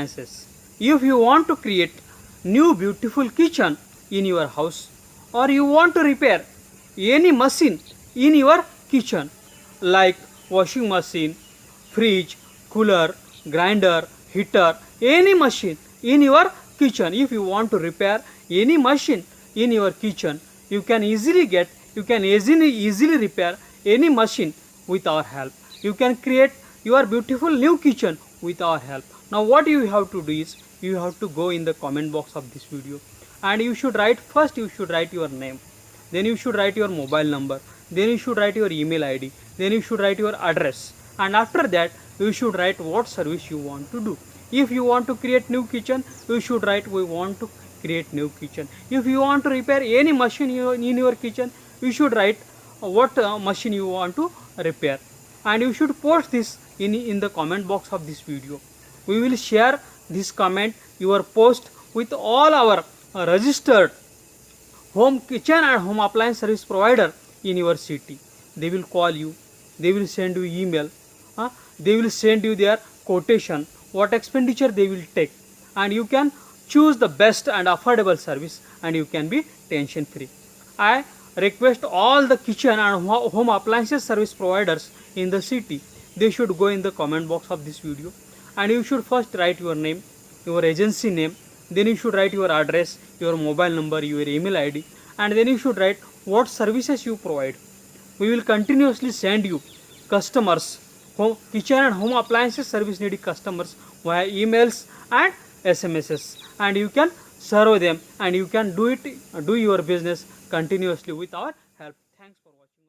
appliances. If you want to create new beautiful kitchen in your house, or you want to repair any machine in your kitchen like washing machine, fridge, cooler, grinder, heater, any machine in your kitchen, if you want to repair any machine in your kitchen, you can easily repair any machine with our help. You can create your beautiful new kitchen with our help. Now what you have to do is, you have to go in the comment box of this video, and you should write your name, then you should write your mobile number, then you should write your email ID, then you should write your address, and after that you should write what service you want to do. If you want to create new kitchen, you should write we want to create new kitchen. If you want to repair any machine in your kitchen, you should write what machine you want to repair, and you should post this in the comment box of this video. We will share this comment, your post, with all our registered home kitchen and home appliance service provider in your city. They will call you, they will send you email, they will send you their quotation, what expenditure they will take, and you can choose the best and affordable service, and you can be tension free. I request all the kitchen and home appliances service providers in the city, they should go in the comment box of this video, and you should first write your name, your agency name, then you should write your address, your mobile number, your email ID, and then you should write what services you provide. We will continuously send you customers, kitchen and home appliances service needy customers via emails and SMSs, and you can serve them, and you can do your business continuously with our help. Thanks for watching.